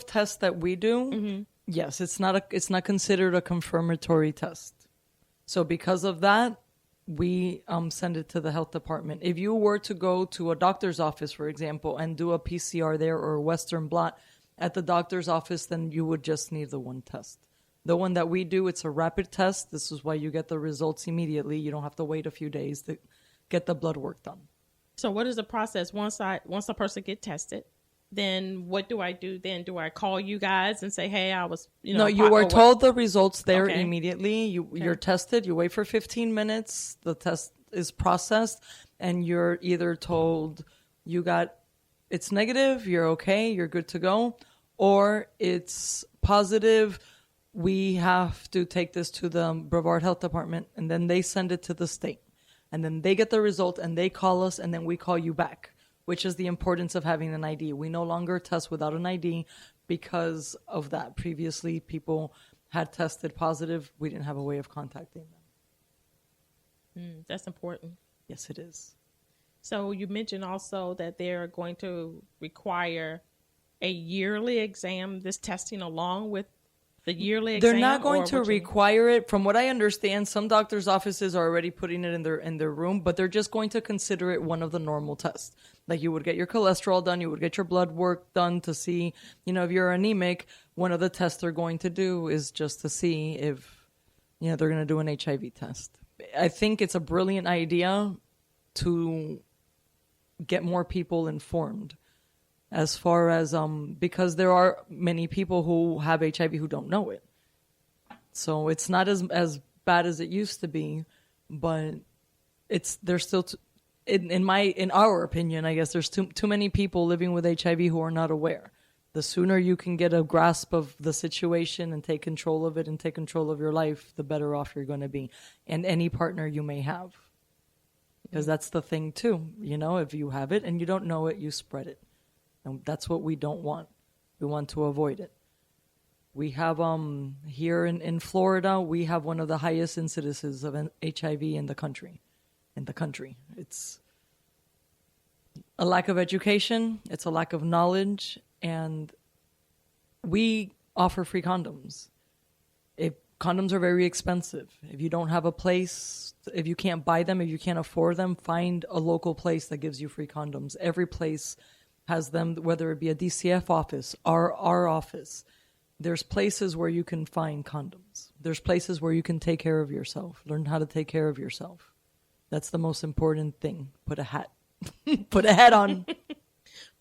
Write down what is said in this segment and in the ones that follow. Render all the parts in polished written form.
test that we do, yes, it's not considered a confirmatory test. So because of that, we send it to the health department. If you were to go to a doctor's office, for example, and do a PCR there or a Western blot at the doctor's office, then you would just need the one test. The one that we do, it's a rapid test. This is why you get the results immediately. You don't have to wait a few days to get the blood work done. So what is the process once a person get tested? Then what do I do then? Do I call you guys and say, hey, I was, No, you are told the results there Okay. immediately. You're tested. You wait for 15 minutes. The test is processed, and you're either told it's negative, you're okay, you're good to go, or it's positive. We have to take this to the Brevard Health Department, and then they send it to the state. And then they get the result, and they call us, and then we call you back, which is the importance of having an ID. We no longer test without an ID because of that. Previously, people had tested positive. We didn't have a way of contacting them. That's important. Yes, it is. So you mentioned also that they're going to require a yearly exam, this testing along with the yearly exam? They're not going to require it. From what I understand, some doctors' offices are already putting it in their room, but they're just going to consider it one of the normal tests. Like you would get your cholesterol done, you would get your blood work done to see, if you're anemic. One of the tests they're going to do is just to see if, they're going to do an HIV test. I think it's a brilliant idea to get more people informed. As far as because there are many people who have HIV who don't know it, so it's not as bad as it used to be, but there's still in our opinion, I guess there's too many people living with HIV who are not aware. The sooner you can get a grasp of the situation and take control of it and take control of your life, the better off you're going to be, and any partner you may have, because that's the thing too. If you have it and you don't know it, you spread it. And that's what we don't want. We want to avoid it. We have here in Florida, we have one of the highest incidences of HIV in the country. It's a lack of education. It's a lack of knowledge. And we offer free condoms. Condoms are very expensive. If you don't have a place, if you can't buy them, if you can't afford them, find a local place that gives you free condoms. Every place has them, whether it be a DCF office or our office. There's places where you can find condoms. There's places where you can take care of yourself, learn how to take care of yourself. That's the most important thing. Put a hat. Put a hat on.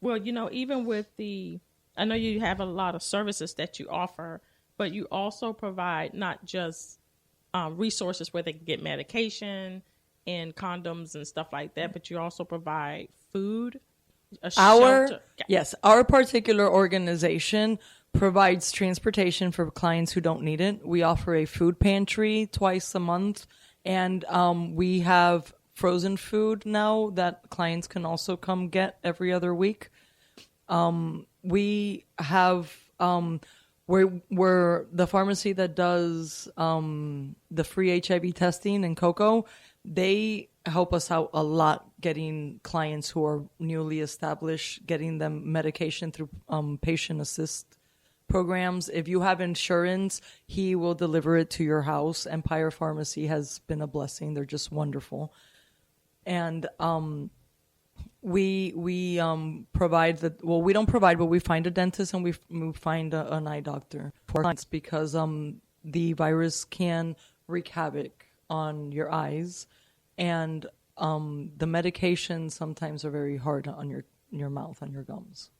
Well, even with I know you have a lot of services that you offer, but you also provide not just resources where they can get medication and condoms and stuff like that, but you also provide food. Our particular organization provides transportation for clients who don't need it. We offer a food pantry twice a month, and we have frozen food now that clients can also come get every other week. We have we're the pharmacy that does the free HIV testing in Cocoa. They help us out a lot getting clients who are newly established, getting them medication through patient assist programs. If you have insurance, he will deliver it to your house. Empire Pharmacy has been a blessing. They're just wonderful. And we provide we don't provide, but we find a dentist and we find an eye doctor for clients because the virus can wreak havoc on your eyes, and the medications sometimes are very hard on your mouth, on your gums.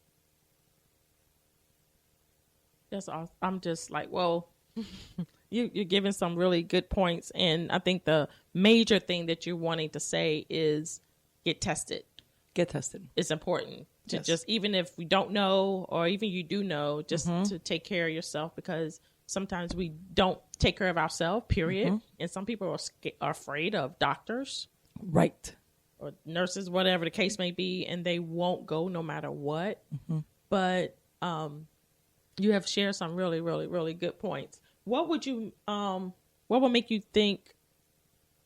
That's awesome. I'm just like, well, you're giving some really good points, and I think the major thing that you're wanting to say is get tested. Get tested. It's important to just, even if we don't know, or even you do know, just to take care of yourself, because sometimes we don't take care of ourselves, period. And some people are afraid of doctors. Right. Or nurses, whatever the case may be, and they won't go no matter what. But you have shared some really, really, really good points. What would make you think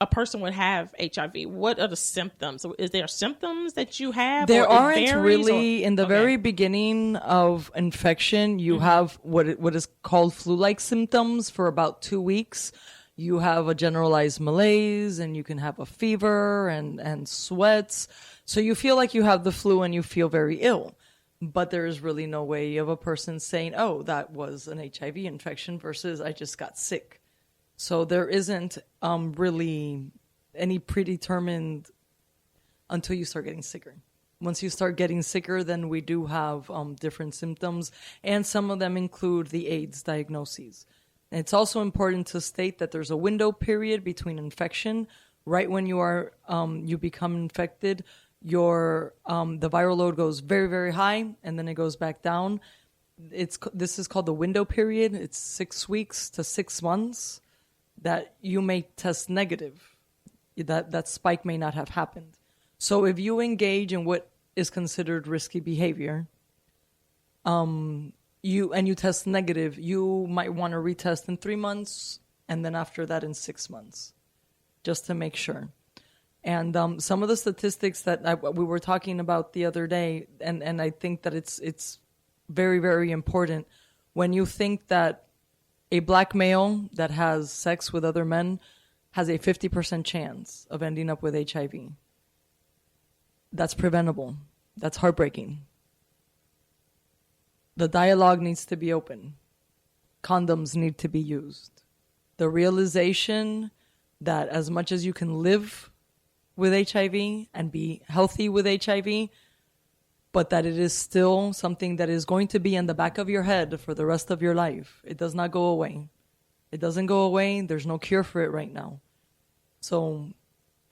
a person would have HIV? What are the symptoms? Is there symptoms that you have? There or it aren't varies, really. In the very beginning of infection, you have what is called flu-like symptoms for about 2 weeks. You have a generalized malaise, and you can have a fever and sweats. So you feel like you have the flu and you feel very ill. But there is really no way of a person saying, oh, that was an HIV infection versus I just got sick. So there isn't really any predetermined until you start getting sicker. Once you start getting sicker, then we do have different symptoms, and some of them include the AIDS diagnoses. And it's also important to state that there's a window period between infection. Right when you become infected, the viral load goes very, very high, and then it goes back down. This is called the window period. It's 6 weeks to 6 months that you may test negative. That spike may not have happened. So if you engage in what is considered risky behavior, you test negative, you might want to retest in 3 months, and then after that in 6 months, just to make sure. And some of the statistics that we were talking about the other day, and I think that it's very, very important. When you think that a black male that has sex with other men has a 50% chance of ending up with HIV. That's preventable. That's heartbreaking. The dialogue needs to be open. Condoms need to be used. The realization that as much as you can live with HIV and be healthy with HIV, but that it is still something that is going to be in the back of your head for the rest of your life. It does not go away. It doesn't go away. There's no cure for it right now. So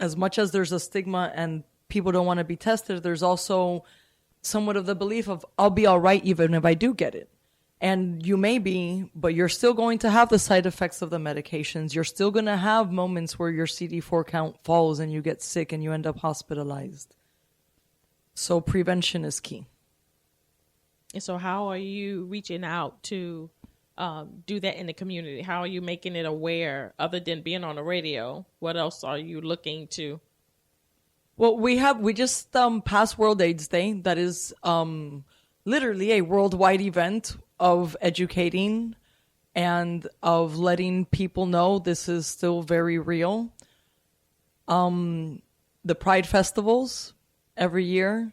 as much as there's a stigma and people don't want to be tested, there's also somewhat of the belief of, I'll be all right even if I do get it. And you may be, but you're still going to have the side effects of the medications. You're still going to have moments where your CD4 count falls and you get sick and you end up hospitalized. So prevention is key. And so how are you reaching out to do that in the community? How are you making it aware other than being on the radio? What else are you looking to? Well, we just passed World AIDS Day. That is literally a worldwide event of educating and of letting people know this is still very real. The Pride festivals every year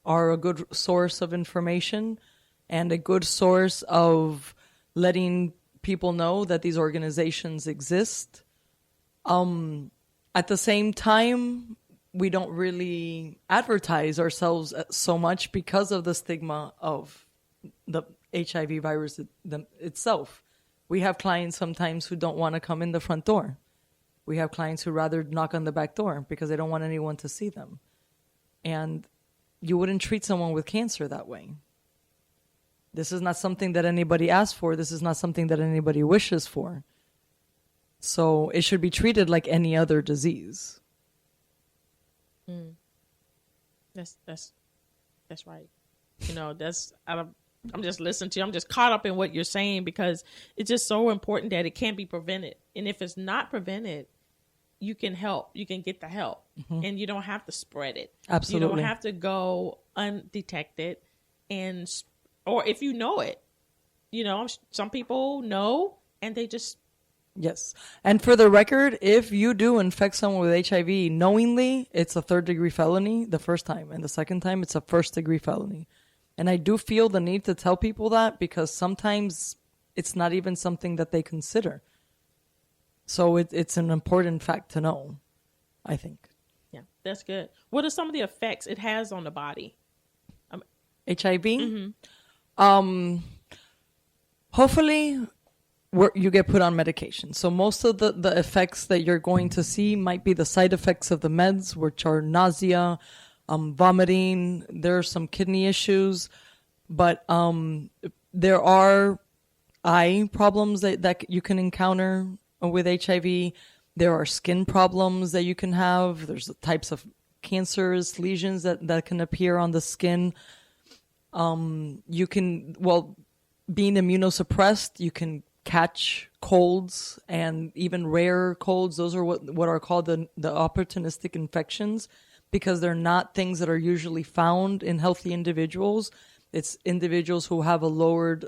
are a good source of information and a good source of letting people know that these organizations exist. At the same time, we don't really advertise ourselves so much because of the stigma of the HIV virus itself. We have clients sometimes who don't want to come in the front door. We have clients who rather knock on the back door because they don't want anyone to see them. And you wouldn't treat someone with cancer that way. This is not something that anybody asks for. This is not something that anybody wishes for. So it should be treated like any other disease. That's right. You know, I'm just listening to you. I'm just caught up in what you're saying because it's just so important that it can't be prevented. And if it's not prevented, you can help. You can get the help, and you don't have to spread it. Absolutely, you don't have to go undetected, or if you know it, you know, some people know and they just. Yes. And for the record, if you do infect someone with HIV knowingly, it's a 3rd-degree felony the first time. And the second time, it's a 1st-degree felony. And I do feel the need to tell people that because sometimes it's not even something that they consider. So it's an important fact to know, I think. Yeah, that's good. What are some of the effects it has on the body? HIV? Hopefully you get put on medication. So most of the effects that you're going to see might be the side effects of the meds, which are nausea, vomiting. There are some kidney issues, but there are eye problems that you can encounter with HIV. There are skin problems that you can have. There's types of cancers, lesions that can appear on the skin. Being immunosuppressed, you can catch colds and even rare colds. Those are what are called the opportunistic infections, because they're not things that are usually found in healthy individuals. It's individuals who have a lowered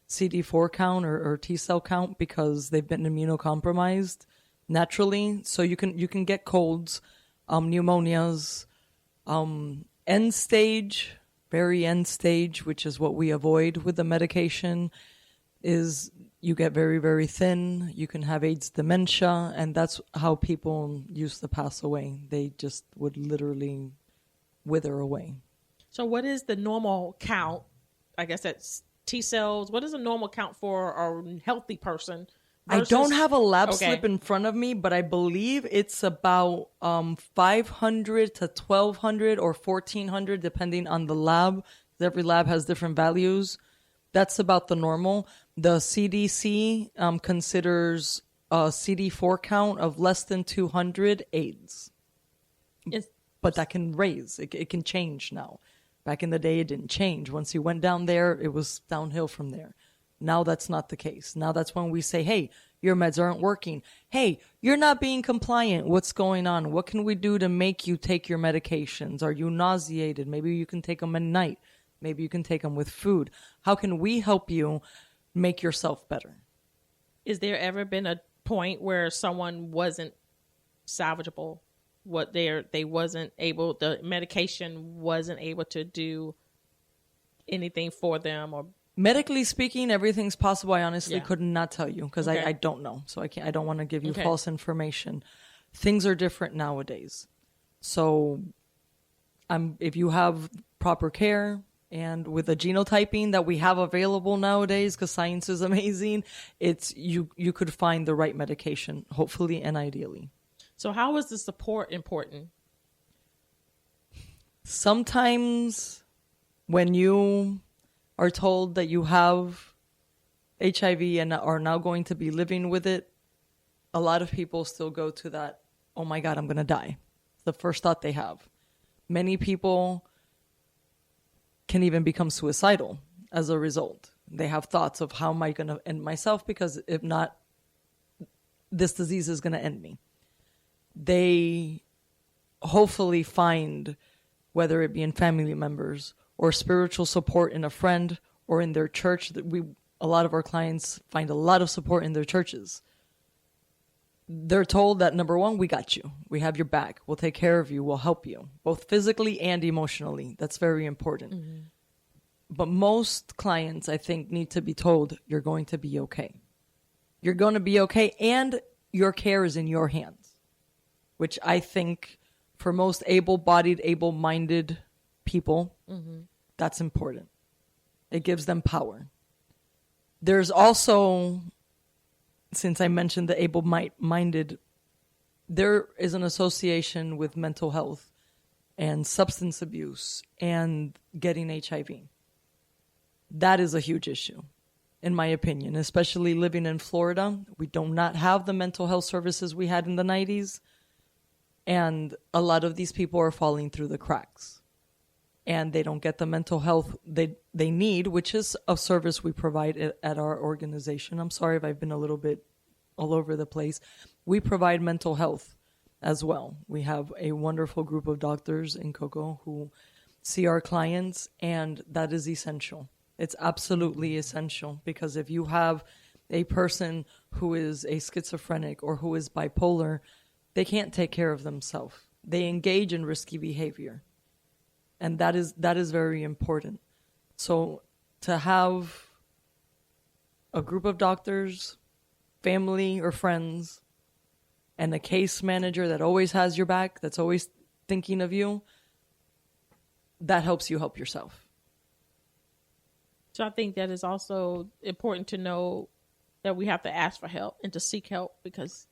CD4 count or T cell count because they've been immunocompromised naturally. So you can get colds, pneumonias, end stage, very end stage, which is what we avoid with the medication, is you get very, very thin. You can have AIDS dementia, and that's how people used to pass away. They just would literally wither away. So what is the normal count? I guess that's T cells. What is a normal count for a healthy person? I don't have a lab slip in front of me, but I believe it's about 500 to 1,200 or 1,400, depending on the lab. Every lab has different values. That's about the normal. The CDC considers a CD4 count of less than 200 AIDS. But that can raise. It can change now. Back in the day, it didn't change. Once you went down there, it was downhill from there. Now that's not the case. Now that's when we say, hey, your meds aren't working. Hey, you're not being compliant. What's going on? What can we do to make you take your medications? Are you nauseated? Maybe you can take them at night. Maybe you can take them with food. How can we help you make yourself better? Is there ever been a point where someone wasn't salvageable? They wasn't able, the medication wasn't able to do anything for them? Or medically speaking, everything's possible. I honestly could not tell you because I don't know. So I don't want to give you false information. Things are different nowadays. So if you have proper care, and with the genotyping that we have available nowadays, because science is amazing, it's you could find the right medication, hopefully and ideally. So how is the support important? Sometimes when you are told that you have HIV and are now going to be living with it, a lot of people still go to that, oh my God, I'm going to die. The first thought they have. Many people can even become suicidal as a result. They have thoughts of how am I going to end myself, because if not, this disease is going to end me. They hopefully find, whether it be in family members or spiritual support in a friend or in their church, that a lot of our clients find a lot of support in their churches. They're told that, number one, we got you. We have your back. We'll take care of you. We'll help you, both physically and emotionally. That's very important. Mm-hmm. But most clients, I think, need to be told, you're going to be okay. You're going to be okay, and your care is in your hands, which I think for most able-bodied, able-minded people, that's important. It gives them power. There's also, since I mentioned the able-minded, there is an association with mental health and substance abuse and getting HIV. That is a huge issue, in my opinion, especially living in Florida. We do not have the mental health services we had in the 90s. And a lot of these people are falling through the cracks. And they don't get the mental health they need, which is a service we provide at our organization. I'm sorry if I've been a little bit all over the place. We provide mental health as well. We have a wonderful group of doctors in Cocoa who see our clients, and that is essential. It's absolutely essential, because if you have a person who is a schizophrenic or who is bipolar, they can't take care of themselves. They engage in risky behavior. And that is very important. So to have a group of doctors, family or friends, and a case manager that always has your back, that's always thinking of you, that helps you help yourself. So I think that is also important to know that we have to ask for help and to seek help, because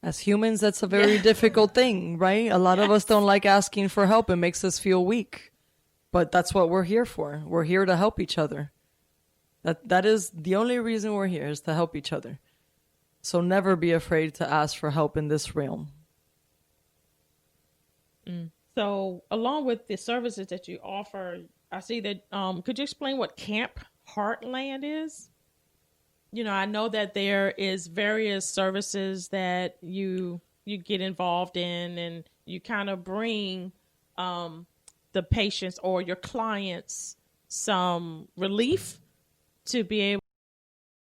as humans, that's a very difficult thing, right? A lot of us don't like asking for help. It makes us feel weak. But that's what we're here for. We're here to help each other. That is the only reason we're here, is to help each other. So never be afraid to ask for help in this realm. So along with the services that you offer, I see that, could you explain what Camp Heartland is? I know that there is various services that you get involved in, and you kind of bring the patients or your clients some relief to be able